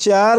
4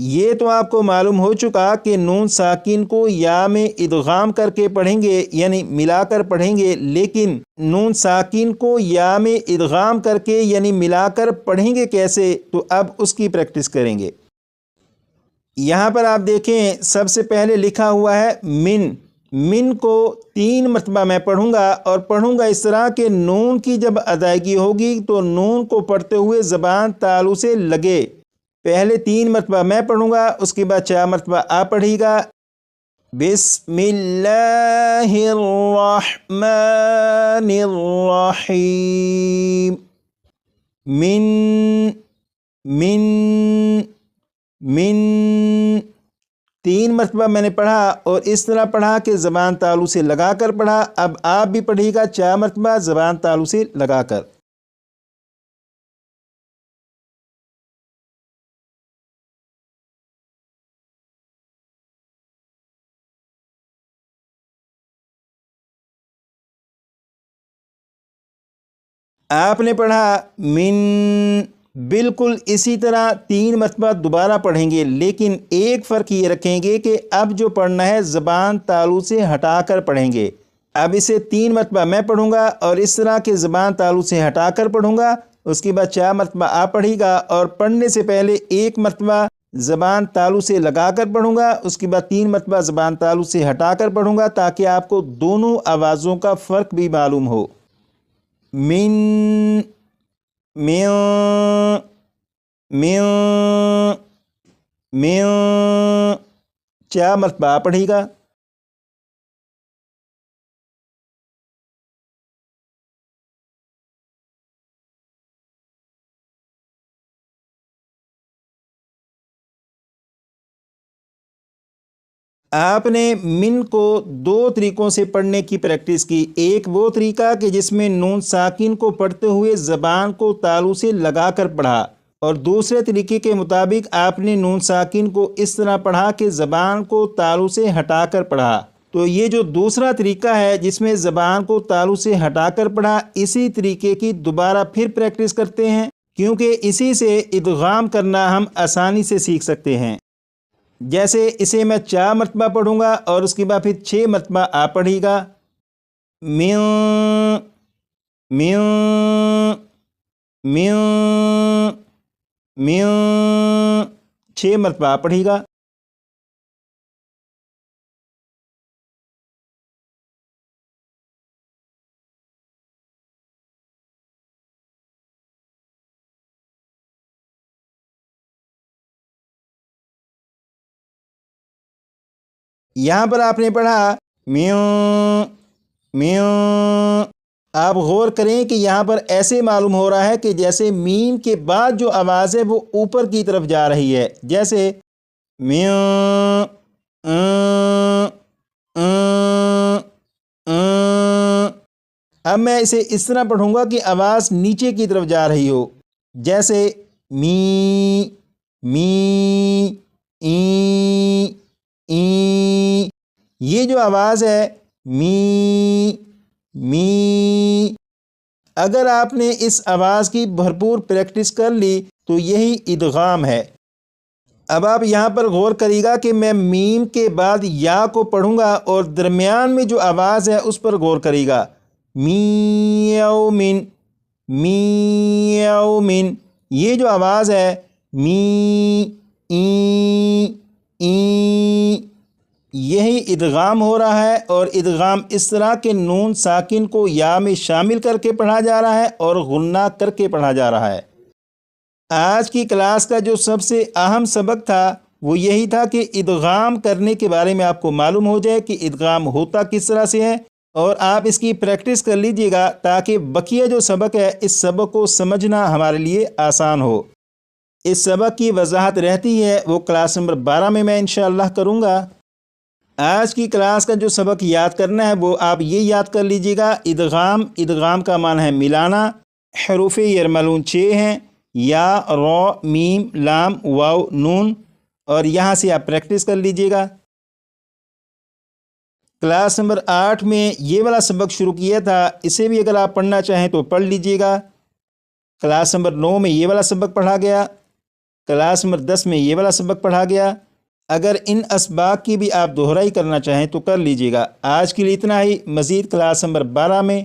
یہ تو آپ کو معلوم ہو چکا کہ نون ساکن کو یا میں ادغام کر کے پڑھیں گے یعنی ملا کر پڑھیں گے، لیکن نون ساکن کو یا میں ادغام کر کے یعنی ملا کر پڑھیں گے کیسے، تو اب اس کی پریکٹس کریں گے۔ یہاں پر آپ دیکھیں سب سے پہلے لکھا ہوا ہے من کو 3 مرتبہ میں پڑھوں گا، اور پڑھوں گا اس طرح کہ نون کی جب ادائیگی ہوگی تو نون کو پڑھتے ہوئے زبان تالو سے لگے۔ پہلے 3 مرتبہ میں پڑھوں گا، اس کے بعد 4 مرتبہ آپ پڑھیے گا۔ بسم اللہ الرحمن الرحیم۔ من 3 مرتبہ میں نے پڑھا، اور اس طرح پڑھا کہ زبان تالو سے لگا کر پڑھا۔ اب آپ بھی پڑھیے گا 4 مرتبہ زبان تالو سے لگا کر۔ آپ نے پڑھا من، بالکل اسی طرح 3 مرتبہ دوبارہ پڑھیں گے، لیکن ایک فرق یہ رکھیں گے کہ اب جو پڑھنا ہے زبان تالو سے ہٹا کر پڑھیں گے۔ اب اسے 3 مرتبہ میں پڑھوں گا، اور اس طرح کہ زبان تالو سے ہٹا کر پڑھوں گا، اس کے بعد 4 مرتبہ آپ پڑھیے گا، اور پڑھنے سے پہلے 1 مرتبہ زبان تالو سے لگا کر پڑھوں گا، اس کے بعد 3 مرتبہ زبان تالو سے ہٹا کر پڑھوں گا، تاکہ آپ کو دونوں آوازوں کا فرق بھی معلوم ہو۔ من 4 مرتبہ آپ پڑھیے گا۔ آپ نے من کو 2 طریقوں سے پڑھنے کی پریکٹس کی۔ ایک وہ طریقہ کہ جس میں نون ساکن کو پڑھتے ہوئے زبان کو تالو سے لگا کر پڑھا، اور دوسرے طریقے کے مطابق آپ نے نون ساکن کو اس طرح پڑھا کہ زبان کو تالو سے ہٹا کر پڑھا۔ تو یہ جو دوسرا طریقہ ہے جس میں زبان کو تالو سے ہٹا کر پڑھا، اسی طریقے کی دوبارہ پھر پریکٹس کرتے ہیں، کیونکہ اسی سے ادغام کرنا ہم آسانی سے سیکھ سکتے ہیں۔ جیسے اسے میں 4 مرتبہ پڑھوں گا، اور اس کے بعد پھر 6 مرتبہ آپ پڑھیے گا۔ من 6 مرتبہ آپ پڑھیے گا۔ یہاں پر آپ نے پڑھا میوں۔ آپ غور کریں کہ یہاں پر ایسے معلوم ہو رہا ہے کہ جیسے میم کے بعد جو آواز ہے وہ اوپر کی طرف جا رہی ہے، جیسے میوں۔ اب میں اسے اس طرح پڑھوں گا کہ آواز نیچے کی طرف جا رہی ہو، جیسے می ای۔ یہ جو آواز ہے می، اگر آپ نے اس آواز کی بھرپور پریکٹس کر لی تو یہی ادغام ہے۔ اب آپ یہاں پر غور کریے گا کہ میں میم کے بعد یا کو پڑھوں گا، اور درمیان میں جو آواز ہے اس پر غور کریے گا۔ میومن، یہ جو آواز ہے می ای، یہی ادغام ہو رہا ہے، اور ادغام اس طرح کہ نون ساکن کو یا میں شامل کر کے پڑھا جا رہا ہے اور غنہ کر کے پڑھا جا رہا ہے۔ آج کی کلاس کا جو سب سے اہم سبق تھا وہ یہی تھا کہ ادغام کرنے کے بارے میں آپ کو معلوم ہو جائے کہ ادغام ہوتا کس طرح سے ہے، اور آپ اس کی پریکٹس کر لیجئے گا تاکہ بقیہ جو سبق ہے اس سبق کو سمجھنا ہمارے لیے آسان ہو۔ اس سبق کی وضاحت رہتی ہے وہ کلاس نمبر 12 میں انشاءاللہ کروں گا۔ آج کی کلاس کا جو سبق یاد کرنا ہے وہ آپ یہ یاد کر لیجئے گا۔ ادغام کا معنی ہے ملانا۔ حروف یرملون 6 ہیں، یا، را، میم، لام، واو، نون، اور یہاں سے آپ پریکٹس کر لیجئے گا۔ کلاس نمبر 8 میں یہ والا سبق شروع کیا تھا، اسے بھی اگر آپ پڑھنا چاہیں تو پڑھ لیجئے گا۔ کلاس نمبر 9 میں یہ والا سبق پڑھا گیا۔ کلاس نمبر 10 میں یہ والا سبق پڑھا گیا۔ اگر ان اسباق کی بھی آپ دہرائی کرنا چاہیں تو کر لیجیے گا۔ آج کے لیے اتنا ہی، مزید کلاس نمبر 12 میں